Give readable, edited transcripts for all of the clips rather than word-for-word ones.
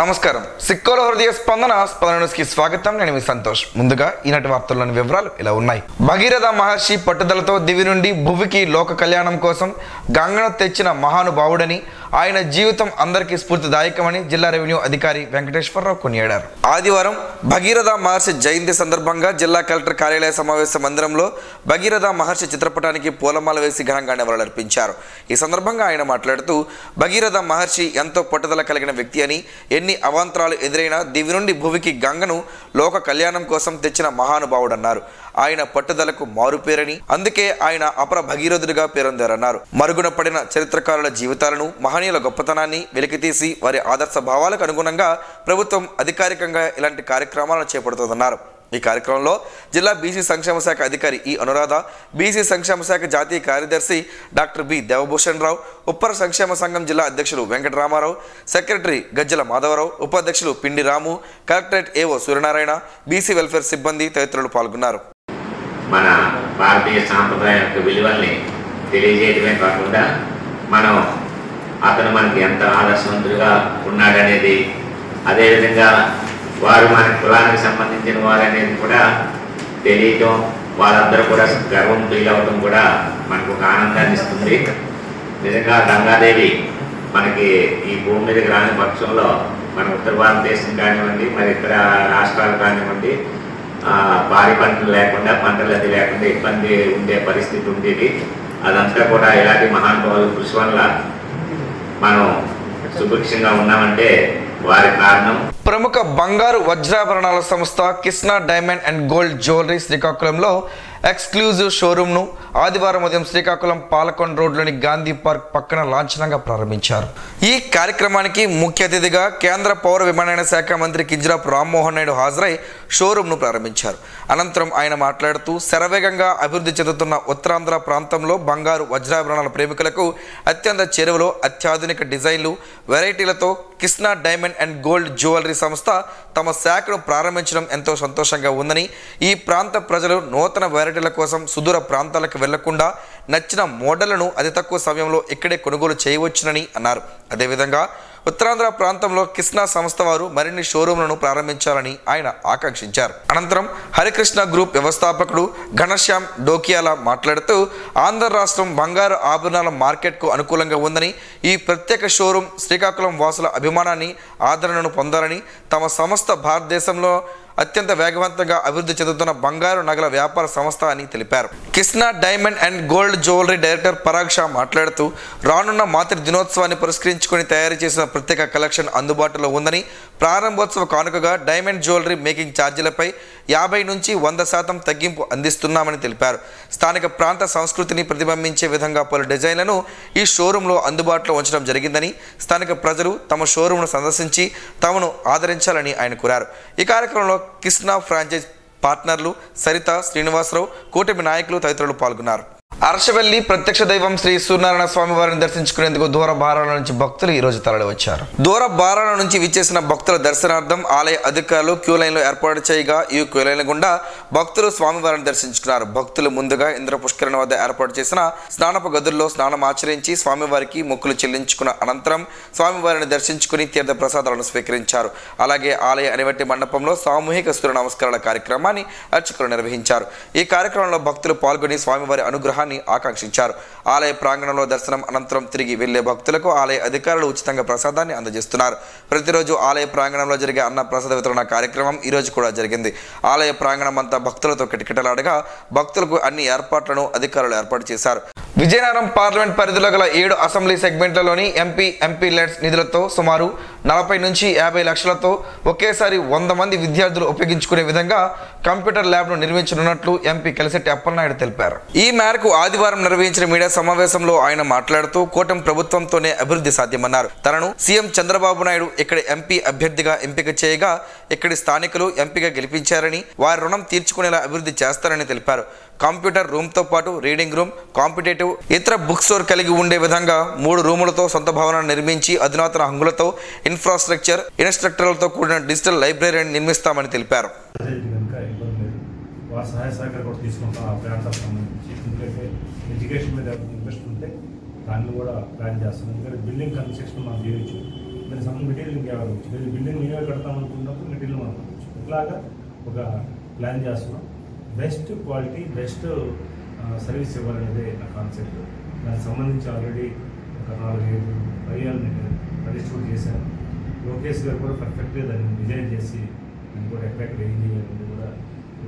నమస్కారం. సిక్కోల హృదయ స్పందన న్యూస్కి స్వాగతం. నేను మీ సంతోష్. ముందుగా ఈనాటి వార్తల్లోని వివరాలు ఇలా ఉన్నాయి. భగీరథ మహర్షి పట్టుదలతో దివి నుండి భువికి లోక కళ్యాణం కోసం గంగను తెచ్చిన మహానుభావుడని, ఆయన జీవితం అందరికీ స్ఫూర్తిదాయకమని జిల్లా రెవెన్యూ అధికారి వెంకటేశ్వరరావు కొనియాడారు. ఆదివారం భగీరథ మహర్షి జయంతి సందర్భంగా జిల్లా కలెక్టర్ కార్యాలయ సమావేశ మందిరంలో భగీరథ మహర్షి చిత్రపటానికి పూలమాల వేసి ఘనంగా నివాళులర్పించారు. ఈ సందర్భంగా ఆయన మాట్లాడుతూ, భగీరథ మహర్షి ఎంతో పట్టుదల కలిగిన వ్యక్తి అని, ఎన్ని అవాంతరాలు ఎదురైనా దివి నుండి భువికి గంగను లోక కళ్యాణం కోసం తెచ్చిన మహానుభావుడన్నారు. ఆయన పట్టుదలకు మారుపేరని, అందుకే ఆయన అపర భగీరథుడిగా పేరొందారన్నారు. మరుగున పడిన చరిత్రకారుల జీవితాలను, మహనీయుల గొప్పతనాన్ని వెలికితీసి వారి ఆదర్శ భావాలకు అనుగుణంగా ప్రభుత్వం అధికారికంగా ఇలాంటి కార్యక్రమాలను చేపడుతుందన్నారు. ఈ కార్యక్రమంలో జిల్లా బీసీ సంక్షేమ శాఖ అధికారి ఈ అనురాధ, బీసీ సంక్షేమ శాఖ జాతీయ కార్యదర్శి డాక్టర్ బి దేవభూషణ్ రావు, ఉప్పర సంక్షేమ సంఘం జిల్లా అధ్యక్షులు వెంకటరామారావు, సెక్రటరీ గజ్జల మాధవరావు, ఉపాధ్యక్షులు పిండి రాము, కలెక్టరేట్ ఏవో సూర్యనారాయణ, బీసీ వెల్ఫేర్ సిబ్బంది తదితరులు పాల్గొన్నారు. మన భారతీయ సాంప్రదాయ యొక్క విలువల్ని తెలియజేయడమే కాకుండా అతను మనకి ఎంత ఆదర్శవంతుడిగా ఉన్నాడనేది, అదేవిధంగా వారు మన కులానికి సంబంధించిన వారు అనేది కూడా తెలియటం, వారందరూ కూడా గర్వం ఫీల్ అవ్వటం కూడా మనకు ఒక ఆనందాన్ని ఇస్తుంది. నిజంగా గంగాదేవి మనకి ఈ భూమి మీదకి రాని పక్షంలో మన ఉత్తర భారతదేశం కానివ్వండి, మరి ఇతర రాష్ట్రాలు కానివ్వండి, భారీ పంటలు లేకుండా, పంటలు అది లేకుండా ఇబ్బంది ఉండే పరిస్థితి ఉండేది. అదంతా కూడా ఇలాంటి మహానుభావుల కృషి వల్ల మనం సుభిక్షంగా ఉన్నామంటే వారి కారణం. ప్రముఖ బంగారు వజ్రాభరణాల సంస్థ Krishna diamond and gold jewellery శ్రీకాకుళంలో ఎక్స్క్లూజివ్ షోరూమ్ను ఆదివారం ఉదయం శ్రీకాకుళం పాలకొండ రోడ్లోని గాంధీ పార్క్ పక్కన లాంఛనంగా ప్రారంభించారు. ఈ కార్యక్రమానికి ముఖ్య అతిథిగా కేంద్ర పౌర విమానయాన శాఖ మంత్రి కింజరాపు రామ్మోహన్ నాయుడు హాజరై షోరూమ్ను ప్రారంభించారు. అనంతరం ఆయన మాట్లాడుతూ, శరవేగంగా అభివృద్ధి చెందుతున్న ఉత్తరాంధ్ర ప్రాంతంలో బంగారు వజ్రాభరణాల ప్రేమికులకు అత్యంత చేరువలో అత్యాధునిక డిజైన్లు, వెరైటీలతో Krishna diamond and gold jewellery సంస్థ తమ శాఖను ప్రారంభించడం ఎంతో సంతోషంగా ఉందని, ఈ ప్రాంత ప్రజలు నూతన వెరైటీల కోసం సుదూర ప్రాంతాలకు వెళ్లకుండా నచ్చిన మోడళ్లను అతి తక్కువ సమయంలో ఇక్కడే కొనుగోలు చేయవచ్చునని అన్నారు. అదేవిధంగా ఉత్తరాంధ్ర ప్రాంతంలో కృష్ణ సంస్థ వారు మరిన్ని షోరూంలను ప్రారంభించాలని ఆయన ఆకాంక్షించారు. అనంతరం హరికృష్ణ గ్రూప్ వ్యవస్థాపకుడు ఘనశ్యామ్ డోకియాల మాట్లాడుతూ, ఆంధ్ర రాష్ట్రం బంగారు ఆభరణాల మార్కెట్కు అనుకూలంగా ఉందని, ఈ ప్రత్యేక షోరూం శ్రీకాకుళం వాసుల అభిమానాన్ని, ఆదరణను పొందాలని, తమ సంస్థ భారతదేశంలో అత్యంత వేగవంతంగా అభివృద్ధి చెందుతున్న బంగారు నగల వ్యాపార సంస్థ అని తెలిపారు. Krishna diamond and gold jewellery director Parag Shah మాట్లాడుతూ, రానున్న మాతృ దినోత్సవాన్ని పురస్కరించుకొని తయారు చేసిన ప్రత్యేక కలెక్షన్ అందుబాటులో ఉందని, ప్రారంభోత్సవ కానుకగా డైమండ్ జ్యువెలరీ మేకింగ్ ఛార్జీలపై 50 నుంచి 100% తగ్గింపు అందిస్తున్నామని తెలిపారు. స్థానిక ప్రాంత సంస్కృతిని ప్రతిబింబించే విధంగా పలు డిజైన్లను ఈ షోరూంలో అందుబాటులో ఉంచడం జరిగిందని, స్థానిక ప్రజలు తమ షోరూంను సందర్శించి తమను ఆదరించాలని ఆయన కోరారు. ఈ కార్యక్రమంలో కృష్ణ ఫ్రాంచైజ్ పార్ట్నర్లు సరిత, శ్రీనివాసరావు, కూటమి నాయకులు తదితరులు పాల్గొన్నారు. అరసవెల్లి ప్రత్యక్ష దైవం శ్రీ సూర్యనారాయణ స్వామి వారిని దర్శించుకునేందుకు దూర భారాల నుంచి భక్తులు ఈ రోజు తరలివచ్చారు. దూర భారాల నుంచి విచ్చేసిన భక్తుల దర్శనార్థం ఆలయ అధికారులు క్యూ లైన్లు ఏర్పాటు చేయగా, ఈ క్యూ లైన్ల గుండా భక్తులు స్వామివారిని దర్శించుకున్నారు. భక్తులు ముందుగా ఇంద్ర పుష్కరణ వద్ద ఏర్పాటు చేసిన స్నానపు గదుల్లో స్నానం ఆచరించి స్వామివారికి మొక్కులు చెల్లించుకున్న అనంతరం స్వామివారిని దర్శించుకుని తీర్థ ప్రసాదాలను స్వీకరించారు. అలాగే ఆలయ అనివట్టి మండపంలో సామూహిక సూర్య నమస్కారాల కార్యక్రమాన్ని అర్చకులు నిర్వహించారు. ఈ కార్యక్రమంలో భక్తులు పాల్గొని స్వామివారి అనుగ్రహాన్ని ఆకాంక్షించారు. ఆలయ ప్రాంగణంలో దర్శనం అనంతరం తిరిగి వెళ్లే భక్తులకు ఆలయ అధికారులు ఉచితంగా ప్రసాదాన్ని అందజేస్తున్నారు. ప్రతిరోజు ఆలయ ప్రాంగణంలో జరిగే అన్న ప్రసాద వితరణ కార్యక్రమం ఈ రోజు కూడా జరిగింది. ఆలయ ప్రాంగణం అంతా భక్తులతో కిటకిటలాడగా భక్తులకు అన్ని ఏర్పాట్లను అధికారులు ఏర్పాటు చేశారు. విజయనగరం పార్లమెంట్ పరిధిలో గల 7 అసెంబ్లీ సెగ్మెంట్లలోని ఎంపీ లెట్స్ నిధులతో సుమారు 40 నుంచి 50 లక్షలతో ఒకేసారి 100 మంది విద్యార్థులు ఉపయోగించుకునే విధంగా కంప్యూటర్ ల్యాబ్ను నిర్మించనున్నట్లు ఎంపీ కలిశెట్టి అప్పలనాయుడు తెలిపారు. ఈ మేరకు ఆదివారం నిర్వహించిన మీడియా సమావేశంలో ఆయన మాట్లాడుతూ, కూటమి ప్రభుత్వంతోనే అభివృద్ధి సాధ్యమన్నారు. తనను సీఎం చంద్రబాబు నాయుడు ఇక్కడి ఎంపీ అభ్యర్థిగా ఎంపిక చేయగా ఇక్కడి స్థానికులు ఎంపీగా గెలిపించారని, వారి రుణం తీర్చుకునేలా అభివృద్ధి చేస్తారని తెలిపారు. కంప్యూటర్ రూమ్తో పాటు రీడింగ్ రూమ్, కాంపిటేటివ్, ఇతర బుక్ స్టోర్ కలిగి ఉండే విధంగా 3 రూములతో సొంత భవనాన్ని నిర్మించి అధునాతన హంగులతో ఇన్ఫ్రాస్ట్రక్చర్, ఇన్స్ట్రక్టర్లతో కూడిన డిజిటల్ లైబ్రరీని నిర్మిస్తామని తెలిపారు. ఎడ్యుకేషన్ మీద ఇంట్రెస్ట్ ఉంటే దాన్ని కూడా ప్లాన్ చేస్తాం. ఎందుకంటే బిల్డింగ్ కన్స్ట్రక్షన్ మనం చేయొచ్చు. దాని సంబంధించి మెటీరియల్ ఇంకెవరు బిల్డింగ్ మేమే కడతాం అనుకున్నప్పుడు మెటీరియల్ మనం పంపించు. ఇట్లాగా ఒక ప్లాన్ చేస్తున్నాం. బెస్ట్ క్వాలిటీ బెస్ట్ సర్వీస్ ఇవ్వాలనేదే నా కాన్సెప్ట్. దానికి సంబంధించి ఆల్రెడీ ఒక 4-5 పర్యాలను డిస్ట్రిబ్యూట్ చేశాను. లోకేష్ గారు కూడా పర్ఫెక్ట్గా దాన్ని డిజైన్ చేసి దాన్ని కూడా ఎక్కడెక్కడ ఏం చేయాలని కూడా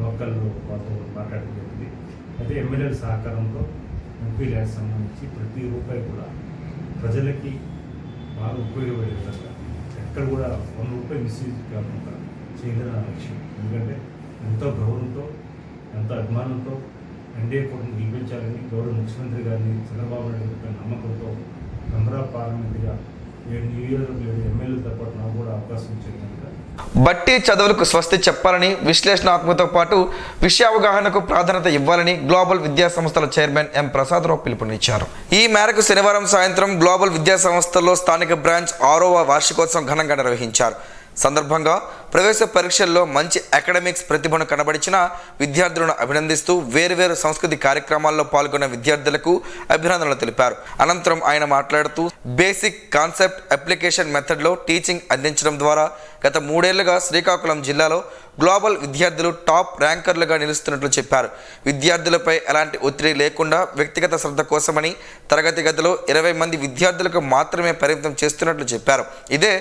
లోకల్ వాళ్ళతో మాట్లాడడం జరిగింది. అయితే ఎమ్మెల్యేల సహకారంతో ఎంపీ ల్యాండ్ సంబంధించి ప్రతి రూపాయి కూడా ప్రజలకి బాగా ఉపయోగపడే విధంగా ఎక్కడ కూడా 1 రూపాయి మిస్యూజ్ కాకుండా చేయడం నా లక్ష్యం. ఎందుకంటే ఎంతో గౌరవంతో ఎంతో అభిమానంతో ఎన్డీఏ కూడా గెలిపించాలని గౌరవ ముఖ్యమంత్రి గారిని చంద్రబాబు నాయుడు గారి నమ్మకంతో మెంబర్ ఆఫ్ పార్లమెంట్గా 7 నియోజకవర్గ 7 ఎమ్మెల్యేలతో పాటు నాకు కూడా అవకాశం ఇచ్చారు కనుక బట్టి చదువులకు స్వస్తి చెప్పాలని, విశ్లేషణాత్మకతో పాటు విషయావగాహనకు ప్రాధాన్యత ఇవ్వాలని గ్లోబల్ విద్యా సంస్థల చైర్మన్ ఎం ప్రసాదరావు పిలుపునిచ్చారు. ఈ మేరకు శనివారం సాయంత్రం గ్లోబల్ విద్యా సంస్థల్లో స్థానిక బ్రాంచ్ 6వ వార్షికోత్సవం ఘనంగా నిర్వహించారు. సందర్భంగా ప్రవేశ పరీక్షల్లో మంచి అకాడమిక్స్ ప్రతిభను కనబడిచిన విద్యార్థులను అభినందిస్తూ వేర్వేరు సంస్కృతి కార్యక్రమాల్లో పాల్గొన్న విద్యార్థులకు అభినందనలు తెలిపారు. అనంతరం ఆయన మాట్లాడుతూ బేసిక్ కాన్సెప్ట్ అప్లికేషన్ మెథడ్లో టీచింగ్ అందించడం ద్వారా గత 3 ఏళ్లుగా శ్రీకాకుళం జిల్లాలో గ్లోబల్ విద్యార్థులు టాప్ ర్యాంకర్లుగా నిలుస్తున్నట్లు చెప్పారు. విద్యార్థులపై ఎలాంటి ఒత్తిడి లేకుండా వ్యక్తిగత శ్రద్ధ కోసమని తరగతి గదిలో 20 మంది విద్యార్థులకు మాత్రమే పరిమితం చేస్తున్నట్లు చెప్పారు. ఇదే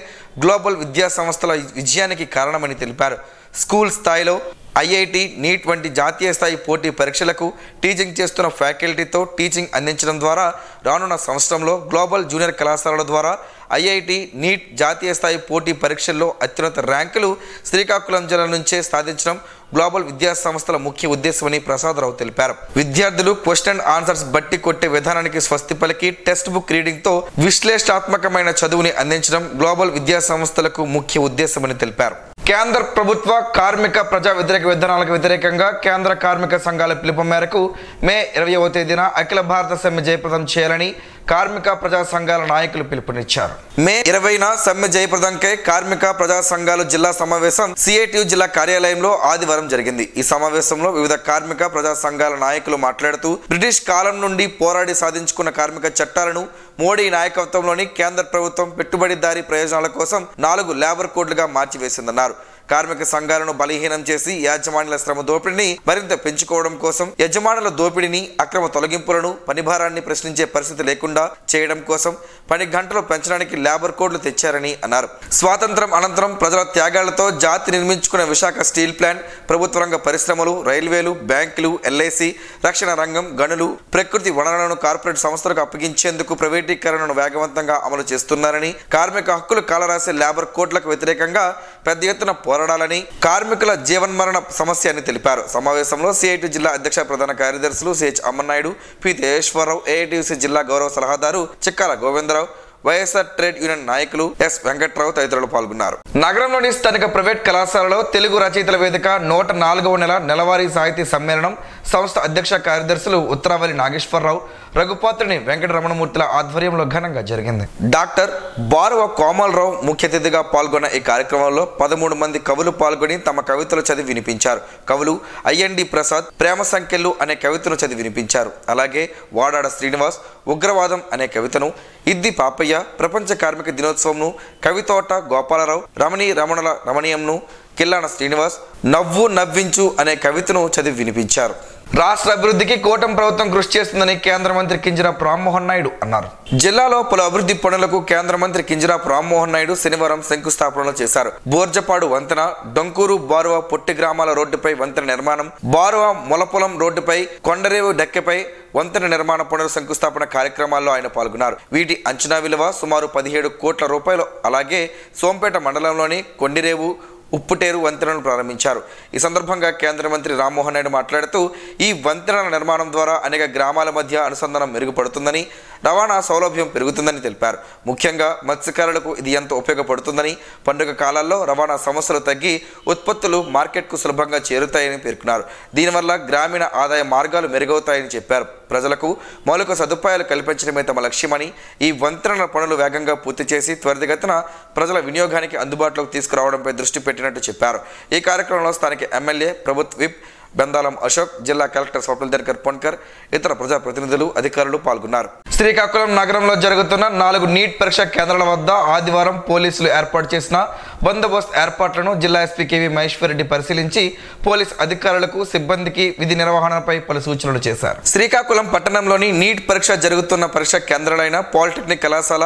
గ్లోబల్ విద్యా సంస్థల విజయానికి కారణమని తెలిపారు. స్కూల్ స్థాయిలో ఐఐటి, నీట్ వంటి జాతీయ స్థాయి పోటీ పరీక్షలకు టీచింగ్ చేస్తున్న ఫ్యాకల్టీతో టీచింగ్ అందించడం ద్వారా రానున్న సంవత్సరంలో గ్లోబల్ జూనియర్ కళాశాలల ద్వారా ఐఐటి, నీట్ జాతీయ స్థాయి పోటీ పరీక్షల్లో అత్యున్నత ర్యాంకులు శ్రీకాకుళం జిల్లా నుంచే సాధించడం గ్లోబల్ విద్యా సంస్థల ముఖ్య ఉద్దేశమని ప్రసాదరావు తెలిపారు. విద్యార్థులు క్వశ్చన్ అండ్ ఆన్సర్స్ బట్టి కొట్టే విధానానికి స్వస్తి పలికి టెక్స్ట్ బుక్ రీడింగ్తో విశ్లేషణాత్మకమైన చదువుని అందించడం గ్లోబల్ విద్యా సంస్థలకు ముఖ్య ఉద్దేశమని తెలిపారు. కేంద్ర ప్రభుత్వ కార్మిక ప్రజా వ్యతిరేక విధానాలకు వ్యతిరేకంగా కేంద్ర కార్మిక సంఘాల పిలుపు మేరకు మే 20వ తేదీన అఖిల భారత సమ్మె జయప్రదం చేయాలని కార్మిక ప్రజా సంఘాల నాయకులు పిలుపునిచ్చారు. మే 20న సమ్మె జయప్రదంకై కార్మిక ప్రజా సంఘాలు జిల్లా సమావేశం సిఐటియు జిల్లా కార్యాలయంలో ఆదివారం జరిగింది. ఈ సమావేశంలో వివిధ కార్మిక ప్రజా సంఘాల నాయకులు మాట్లాడుతూ బ్రిటిష్ కాలం నుండి పోరాడి సాధించుకున్న కార్మిక చట్టాలను మోడీ నాయకత్వంలోని కేంద్ర ప్రభుత్వం పెట్టుబడిదారీ ప్రయోజనాల కోసం 4 లేబర్ కోడ్లుగా మార్చివేసిందన్నారు. కార్మిక సంఘాలను బలహీనం చేసి యాజమాన్యుల శ్రమ దోపిడీని మరింత పెంచుకోవడం కోసం యజమానుల దోపిడీని, అక్రమ తొలగింపులను, పనిభారాన్ని ప్రశ్నించే పరిస్థితి లేకుండా చేయడం కోసం పని గంటలు పెంచడానికి లేబర్ కోడ్లు తెచ్చారని అన్నారు. స్వాతంత్రం అనంతరం ప్రజల త్యాగాలతో జాతి నిర్మించుకున్న విశాఖ స్టీల్ ప్లాంట్, ప్రభుత్వ రంగ పరిశ్రమలు, రైల్వేలు, బ్యాంకులు, ఎల్ఐసి, రక్షణ రంగం, గనులు, ప్రకృతి వనరులను కార్పొరేట్ సంస్థలకు అప్పగించేందుకు ప్రైవేటీకరణను వేగవంతంగా అమలు చేస్తున్నారని, కార్మిక హక్కులు కాలరాసే లేబర్ కోడ్లకు వ్యతిరేకంగా పెద్ద ఎత్తున పోరాడాలని, కార్మికుల జీవన్మరణ సమస్య అని తెలిపారు. సమావేశంలో సిఐటి జిల్లా అధ్యక్ష ప్రధాన కార్యదర్శులు CH Ammannaidu, P Tejeswara Rao, AITUC జిల్లా గౌరవ సలహాదారు చిక్కాల గోవిందరావు, వైఎస్ఆర్ ట్రేడ్ యూనియన్ నాయకులు ఎస్ వెంకట్రావు తదితరులు పాల్గొన్నారు. నగరంలోని స్థానిక ప్రైవేట్ కళాశాలలో తెలుగు రచయితల వేదిక 104వ నెలవారీ సాహితీ సమ్మేళనం సంస్థ అధ్యక్ష కార్యదర్శులు ఉత్తరావళి నాగేశ్వరరావు, రఘుపాత్రుని వెంకటరమణమూర్తుల ఆధ్వర్యంలో ఘనంగా జరిగింది. డాక్టర్ బారువ కోమలరావు ముఖ్య అతిథిగా పాల్గొన్న ఈ కార్యక్రమంలో 13 మంది కవులు పాల్గొని తమ కవితలు చదివి వినిపించారు. కవులు ఐఎన్డి ప్రసాద్ ప్రేమ సంఖ్యలు అనే కవితను చదివి వినిపించారు. అలాగే వాడాడ శ్రీనివాస్ ఉగ్రవాదం అనే కవితను, ఇద్ది పాపయ్య ప్రపంచ కార్మిక దినోత్సవంను, కవితోట గోపాలరావు రమణీల రమణీయంను, కిల్లాన శ్రీనివాస్ నవ్వు నవ్వించు అనే కవితను చదివి వినిపించారు. రాష్ట్ర అభివృద్ధికి కూటమి ప్రభుత్వం కృషి చేస్తుందని కేంద్ర మంత్రి కింజరాపు రామ్మోహన్ నాయుడు అన్నారు. జిల్లాలో పలు అభివృద్ధి పనులకు కేంద్ర మంత్రి కింజరాపు రామ్మోహన్ నాయుడు శనివారం శంకుస్థాపనలు చేశారు. బోర్జపాడు వంతెన, డొంకూరు బారువ పొట్టి గ్రామాల రోడ్డుపై వంతెన నిర్మాణం, బారువ మొలపొలం రోడ్డుపై కొండరేవు డెక్కెపై వంతెన నిర్మాణ పనుల శంకుస్థాపన కార్యక్రమాల్లో ఆయన పాల్గొన్నారు. వీటి అంచనా విలువ సుమారు 17 కోట్ల రూపాయలు. అలాగే సోంపేట మండలంలోని కొండిరేవు, ఉప్పుటేరు వంతెనను ప్రారంభించారు. ఈ సందర్భంగా కేంద్ర మంత్రి రామ్మోహన్ నాయుడు మాట్లాడుతూ ఈ వంతెనల నిర్మాణం ద్వారా అనేక గ్రామాల మధ్య అనుసంధానం మెరుగుపడుతుందని, రవాణా సౌలభ్యం పెరుగుతుందని తెలిపారు. ముఖ్యంగా మత్స్యకారులకు ఇది ఎంతో ఉపయోగపడుతుందని, పండుగ కాలాల్లో రవాణా సమస్యలు తగ్గి ఉత్పత్తులు మార్కెట్కు సులభంగా చేరుతాయని పేర్కొన్నారు. దీనివల్ల గ్రామీణ ఆదాయ మార్గాలు మెరుగవుతాయని చెప్పారు. ప్రజలకు మౌలిక సదుపాయాలు కల్పించడమే తమ లక్ష్యమని, ఈ వంతెనల పనులు వేగంగా పూర్తి చేసి త్వరితగతిన ప్రజల వినియోగానికి అందుబాటులోకి తీసుకురావడంపై దృష్టి పెట్టినట్టు చెప్పారు. ఈ కార్యక్రమంలో స్థానిక ఎమ్మెల్యే, ప్రభుత్వ విప్ బెందాలం అశోక్, జిల్లా కలెక్టర్ స్వప్నిల్ దినకర్ పొన్కర్, ఇతర ప్రజాప్రతినిధులు, అధికారులు పాల్గొన్నారు. శ్రీకాకుళం నగరంలో జరుగుతున్న 4 నీట్ పరీక్ష కేంద్రాల వద్ద ఆదివారం పోలీసులు ఏర్పాటు చేసిన బందోబస్తు ఏర్పాట్లను జిల్లా ఎస్పీ కేవీ మహేశ్వర్ రెడ్డి పరిశీలించి పోలీస్ అధికారులకు, సిబ్బందికి విధి నిర్వహణపై పలు సూచనలు చేశారు. శ్రీకాకుళం పట్టణంలోని నీట్ పరీక్ష జరుగుతున్న పరీక్ష కేంద్రాలైన పాలిటెక్నిక్ కళాశాల,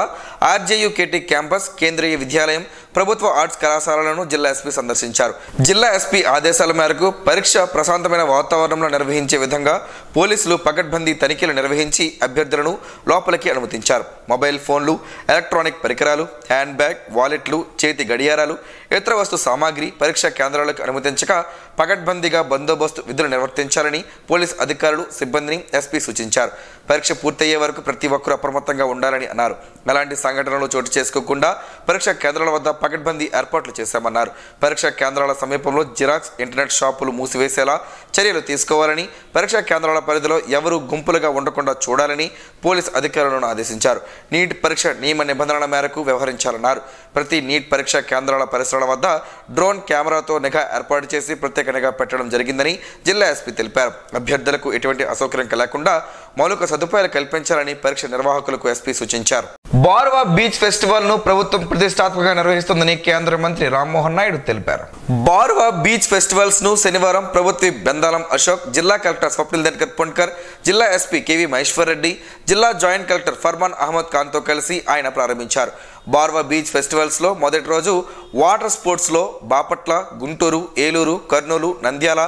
ఆర్జేయుకేటీ క్యాంపస్, కేంద్రీయ విద్యాలయం, ప్రభుత్వ ఆర్ట్స్ కళాశాలలను జిల్లా ఎస్పీ సందర్శించారు. జిల్లా ఎస్పీ ఆదేశాల మేరకు పరీక్ష ప్రశాంతమైన వాతావరణంలో నిర్వహించే విధంగా పోలీసులు పకడ్బందీ తనిఖీలు నిర్వహించి అభ్యర్థులను లోపలికి అనుమతించారు. మొబైల్ ఫోన్లు, ఎలక్ట్రానిక్ పరికరాలు, హ్యాండ్ బ్యాగ్, వాలెట్లు, చేతి గడియారాలు, ఇతర వస్తు సామాగ్రి పరీక్షా కేంద్రాలకు అనుమతించక పకడ్బందీగా బందోబస్తు విధులు నిర్వర్తించాలని పోలీస్ అధికారులు, సిబ్బందిని ఎస్పీ సూచించారు. పరీక్ష పూర్తయ్యే వరకు ప్రతి ఒక్కరూ అప్రమత్తంగా ఉండాలని అన్నారు. ఎలాంటి సంఘటనలు చోటు చేసుకోకుండా పరీక్షా కేంద్రాల వద్ద పకడ్బందీ ఏర్పాట్లు చేశామన్నారు. పరీక్షా కేంద్రాల సమీపంలో జిరాక్స్, ఇంటర్నెట్ షాపులు మూసివేసేలా చర్యలు తీసుకోవాలని, పరీక్షా కేంద్రాల పరిధిలో ఎవరూ గుంపులుగా ఉండకుండా చూడాలని పోలీస్ అధికారులను ఆదేశించారు. నీట్ పరీక్ష నియమ నిబంధనల మేరకు వ్యవహరించాలన్నారు. ప్రతి నీట్ పరీక్షా కేంద్రాల పరిసరాల వద్ద డ్రోన్ కెమెరాతో నిఘా ఏర్పాటు చేసి ప్రత్యేక నిఘా పెట్టడం జరిగిందని జిల్లా ఎస్పీ తెలిపారు. అభ్యర్థులకు ఎటువంటి అసౌకర్యం కలగకుండా మౌలిక సదుపాయాలు కల్పించాలని పరీక్ష నిర్వాహకులకు ఎస్పీ సూచించారు. బార్వా బీచ్ ఫెస్టివల్ ను ప్రభుత్వం ప్రతిష్టాత్మకంగా నిర్వహిస్తుందని కేంద్ర మంత్రి రామ్మోహన్ నాయుడు తెలిపారు. బార్వా బీచ్ ఫెస్టివల్స్ ను శనివారం ప్రభుత్వ బెందాలం అశోక్, జిల్లా కలెక్టర్ స్వప్నిల్ దినకర్ పొన్కర్, జిల్లా ఎస్పీ కేవీ మహేశ్వర్ రెడ్డి, జిల్లా జాయింట్ కలెక్టర్ ఫర్మాన్ అహ్మద్ ఖాన్ తో కలిసి ఆయన ప్రారంభించారు. బార్వా బీచ్ ఫెస్టివల్స్ లో మొదటి రోజు వాటర్ స్పోర్ట్స్ లో బాపట్ల, గుంటూరు, ఏలూరు, కర్నూలు, నంద్యాల,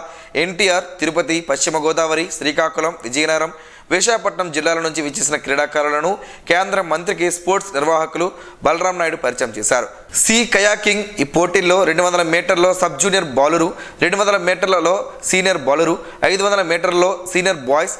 ఎన్టీఆర్, తిరుపతి, పశ్చిమ గోదావరి, శ్రీకాకుళం, విజయనగరం, విశాఖపట్నం జిల్లాల నుంచి విచ్చేసిన క్రీడాకారులను కేంద్ర మంత్రికి స్పోర్ట్స్ నిర్వాహకులు బలరాం నాయుడు పరిచయం చేశారు. సీ కయాకింగ్ ఈ పోటీల్లో 200 మీటర్లో సబ్ జూనియర్ బాలురు, 200 మీటర్లలో సీనియర్ బాలురు, 500 మీటర్లలో సీనియర్ బాయ్స్,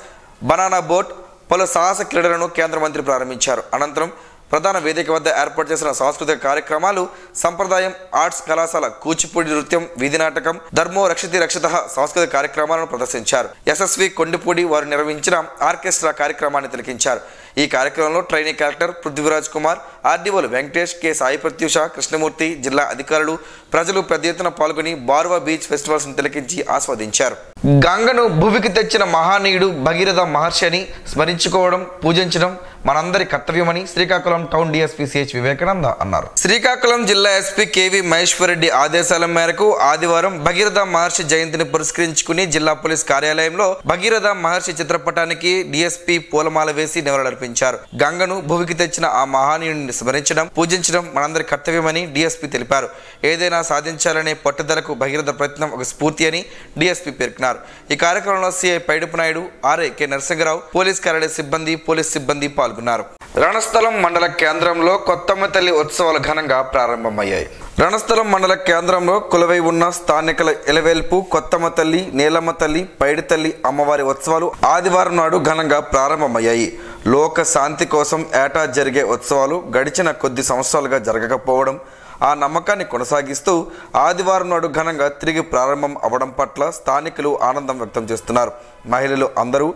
బనానా బోట్, పలు సాహస క్రీడలను కేంద్ర మంత్రి ప్రారంభించారు. అనంతరం ప్రధాన వేదిక వద్ద ఏర్పాటు చేసిన సాంస్కృతిక కార్యక్రమాలు, సంప్రదాయం, ఆర్ట్స్ కళాశాల కూచిపూడి నృత్యం, వీధి నాటకం, ధర్మో రక్షితి రక్షితః సాంస్కృతిక కార్యక్రమాలను ప్రదర్శించారు. యశస్వి కొండిపూడి వారు నిర్వహించిన ఆర్కెస్ట్రా కార్యక్రమాన్ని తిలకించారు. ఈ కార్యక్రమంలో ట్రైనీ కలెక్టర్ పృథ్వీరాజ్ కుమార్, ఆర్డీఓలు వెంకటేష్, కె సాయి ప్రత్యూష, కృష్ణమూర్తి, జిల్లా అధికారులు, ప్రజలు పెద్ద ఎత్తున పాల్గొని బార్వా బీచ్ ఫెస్టివల్స్ ను తిలకించి ఆస్వాదించారు. గంగను భూమికి తెచ్చిన మహానీయుడు భగీరథ మహర్షి అని స్మరించుకోవడం, పూజించడం మనందరి కర్తవ్యమని Srikakulam town DSP CH Vivekananda అన్నారు. శ్రీకాకుళం జిల్లా ఎస్పీ కేవీ మహేశ్వర్ రెడ్డి ఆదేశాల మేరకు ఆదివారం భగీరథ మహర్షి జయంతిని పురస్కరించుకుని జిల్లా పోలీస్ కార్యాలయంలో భగీరథ మహర్షి చిత్రపటానికి డీఎస్పీ పూలమాల వేసి నివాళులర్పించారు. గంగను భూమికి తెచ్చిన ఆ మహానీయుడిని స్మరించడం, పూజించడం మనందరి కర్తవ్యమని డీఎస్పీ తెలిపారు. ఏదైనా సాధించాలనే పట్టుదలకు భగీరథ ప్రయత్నం ఒక స్ఫూర్తి అని డీఎస్పీ పేర్కొన్నారు. ఈ కార్యక్రమంలో CI Paidupu Naidu, RI K Narasingarao, police కార్యాలయ సిబ్బంది, పోలీస్ సిబ్బంది పాల్గొన్నారు. రణస్థలం మండల కేంద్రంలో కొత్తమ్మ తల్లి ఉత్సవాలు ఘనంగా ప్రారంభమయ్యాయి. రణస్థలం మండల కేంద్రంలో కొలువై ఉన్న స్థానికుల ఎలవేల్పు కొత్తమ్మ తల్లి, నీలమ్మ తల్లి, పైడి తల్లి అమ్మవారి ఉత్సవాలు ఆదివారం నాడు ఘనంగా ప్రారంభమయ్యాయి. లోక శాంతి కోసం ఏటా జరిగే ఉత్సవాలు గడిచిన కొద్ది సంవత్సరాలుగా జరగకపోవడం, ఆ నమ్మకాన్ని కొనసాగిస్తూ ఆదివారం నాడు ఘనంగా తిరిగి ప్రారంభం అవ్వడం పట్ల స్థానికులు ఆనందం వ్యక్తం చేస్తున్నారు. మహిళలు అందరూ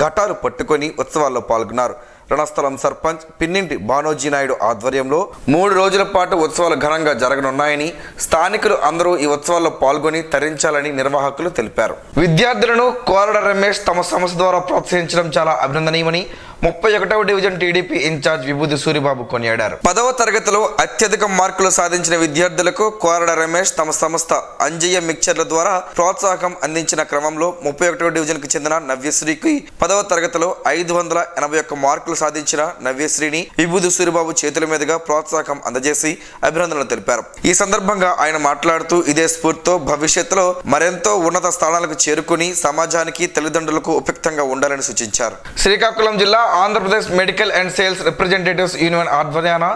ఘటాలు పట్టుకొని ఉత్సవాల్లో పాల్గొన్నారు. రణస్థలం సర్పంచ్ పిన్నింటి బానోజీ నాయుడు ఆధ్వర్యంలో 3 రోజుల పాటు ఉత్సవాలు ఘనంగా జరగనున్నాయని, స్థానికులు అందరూ ఈ ఉత్సవాల్లో పాల్గొని తరించాలని నిర్వాహకులు తెలిపారు. విద్యార్థులను కోరడ రమేష్ తమ సంస్థ ద్వారా ప్రోత్సహించడం చాలా అభినందనీయమని 31వ డివిజన్ టీడీపీ ఇన్ఛార్జ్ విభూతి సూరిబాబు కొనియాడారు. 10వ తరగతిలో అత్యధిక మార్కులు సాధించిన విద్యార్థులకు కోరడ రమేష్ తమ సంస్థ అంజయ్య మిక్చర్ల ద్వారా ప్రోత్సాహం అందించిన క్రమంలో 31వ డివిజన్ కు చెందిన నవ్యశ్రీకి 10వ తరగతిలో 581 మార్కులు సాధించిన నవ్యశ్రీని విభూతి సూరిబాబు చేతుల మీదుగా ప్రోత్సాహం అందజేసి అభినందనలు తెలిపారు. ఈ సందర్భంగా ఆయన మాట్లాడుతూ ఇదే స్ఫూర్తితో భవిష్యత్తులో మరెంతో ఉన్నత స్థానాలకు చేరుకుని సమాజానికి, తల్లిదండ్రులకు ఉపయుక్తంగా ఉండాలని సూచించారు. శ్రీకాకుళం జిల్లా Andhra Pradesh medical and sales representatives union ఆధ్వర్యాన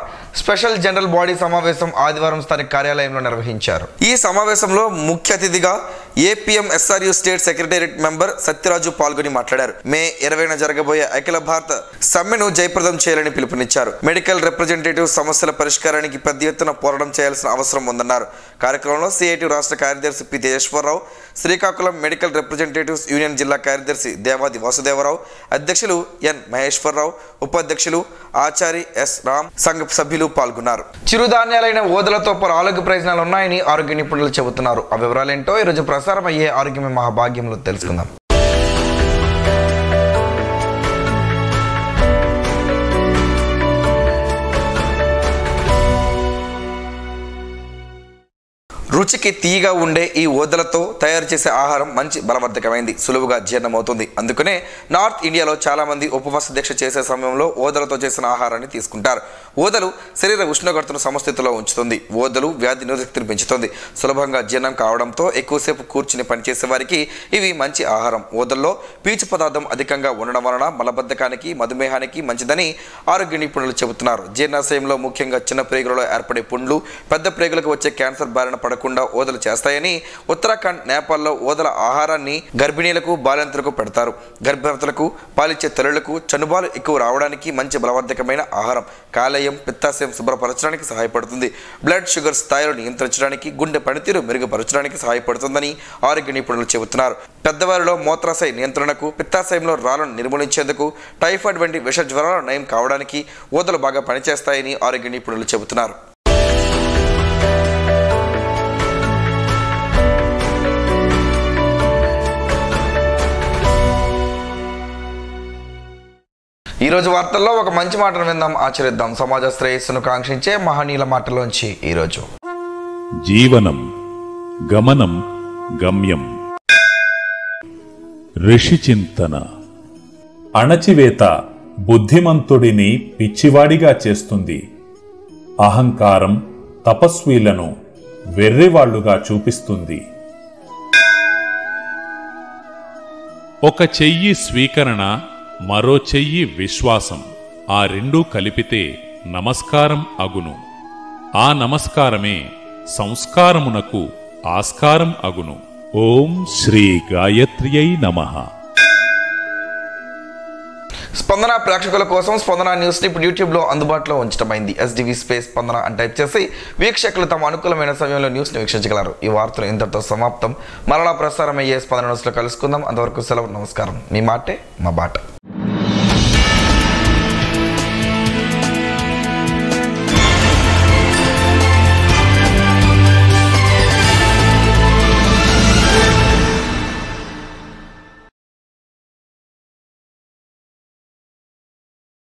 special general body సమావేశం ఆదివారం స్థానిక కార్యాలయంలో నిర్వహించారు. ఈ సమావేశంలో ముఖ్య అతిథిగా ఏపీఎంఎస్ఆర్యు స్టేట్ సెక్రటేరియట్ మెంబర్ సత్యరాజు పాల్గొని మాట్లాడారు. మే 20న జరగబోయే అఖిల భారత సమ్మెను జయప్రదం చేయాలని పిలుపునిచ్చారు. మెడికల్ రిప్రజెంటేటివ్ సమస్యల పరిష్కారానికి పెద్ద ఎత్తున పోరాటం చేయాల్సిన అవసరం ఉందన్నారు. కార్యక్రమంలో సిఐటి రాష్ట్ర కార్యదర్శి P Tejeswara Rao, Srikakulam medical representatives union జిల్లా కార్యదర్శి దేవాది వాసుదేవరావు, అధ్యక్షులు ఎన్ మహేశ్వరరావు, ఉపాధ్యక్షులు ఆచారి ఎస్ రామ్, సంఘ సభ్యులు సభ్యులు పాల్గొన్నారు. చిరుధాన్యాలైన ఓదలతో పలు ఆరోగ్య ప్రయోజనాలు ఉన్నాయని ఆరోగ్య నిపుణులు చెబుతున్నారు. ఆ వివరాలేంటో ఈరోజు ప్రసారం అయ్యే ఆరోగ్యమే మహాభాగ్యంలో తెలుసుకుందాం. రుచికి తీయగా ఉండే ఈ ఓదలతో తయారు చేసే ఆహారం మంచి బలవర్ధకమైంది, సులువుగా జీర్ణమవుతుంది. అందుకనే నార్త్ ఇండియాలో చాలామంది ఉపవాస దీక్ష చేసే సమయంలో ఓదలతో చేసిన ఆహారాన్ని తీసుకుంటారు. ఓదలు శరీర ఉష్ణోగ్రతను సమస్థితిలో ఉంచుతుంది. ఓదలు వ్యాధి నిరోధకతను పెంచుతుంది. సులభంగా జీర్ణం కావడంతో ఎక్కువసేపు కూర్చుని పనిచేసే వారికి ఇవి మంచి ఆహారం. ఓదల్లో పీచు పదార్థం అధికంగా ఉండడం వలన మలబద్ధకానికి, మధుమేహానికి మంచిదని ఆరోగ్య నిపుణులు చెబుతున్నారు. జీర్ణాశయంలో ముఖ్యంగా చిన్న ప్రేగులలో ఏర్పడే పుండ్లు, పెద్ద ప్రేగులకు వచ్చే క్యాన్సర్ బారిన పడకుండా ఓదలు చేస్తాయని ఉత్తరాఖండ్, నేపాల్లో ఓదల ఆహారాన్ని గర్భిణీలకు, బాలింతలకు పెడతారు. గర్భవతులకు, పాలిచ్చే తల్లులకు చనుబాలు ఎక్కువ రావడానికి మంచి బలవర్ధకమైన ఆహారం. కాలేయం, పిత్తాశయం శుభ్రపరచడానికి సహాయపడుతుంది. బ్లడ్ షుగర్ స్థాయిలు నియంత్రించడానికి, గుండె పనితీరు మెరుగుపరచడానికి సహాయపడుతుందని ఆరోగ్య నిపుణులు చెబుతున్నారు. పెద్దవారిలో మూత్రాశయ నియంత్రణకు, పిత్తాశయంలో రాళ్లను నిర్మూలించేందుకు, టైఫాయిడ్ వంటి విష జ్వరాలు నయం కావడానికి ఓదలు బాగా పనిచేస్తాయని ఆరోగ్య నిపుణులు చెబుతున్నారు. ఈ రోజు వార్తల్లో ఒక మంచి మాటను విందాం, ఆచరిద్దాం. సమాజ శ్రేయస్సును కాంక్షించే మహనీయుల మాటలోంచి ఈరోజు. జీవనం గమనం గమ్యం. ఋషి చింతన. అణచివేత బుద్ధిమంతుడిని పిచ్చివాడిగా చేస్తుంది. అహంకారం తపస్వీలను వెర్రివాళ్లుగా చూపిస్తుంది. ఒక చెయ్యి స్వీకరణ, మరో చెయ్యి విశ్వాసం. ఆ రెండూ కలిపితే నమస్కారం అగును. ఆ నమస్కారమే సంస్కారమునకు ఆస్కారం అగును. ఓం శ్రీ గాయత్ర్యై నమః. స్పందన ప్రేక్షకుల కోసం స్పందన న్యూస్ ఇప్పుడు యూట్యూబ్లో అందుబాటులో ఉంచడమైంది. SDV స్పేస్ స్పందన అని టైప్ చేసి వీక్షకులు తమ అనుకూలమైన సమయంలో న్యూస్ని వీక్షించగలరు. ఈ వార్తలు ఇంతటితో సమాప్తం. మరలా ప్రసారం అయ్యే స్పందన న్యూస్లో కలుసుకుందాం. అంతవరకు సెలవు. నమస్కారం. మీ మాటే మా బాట.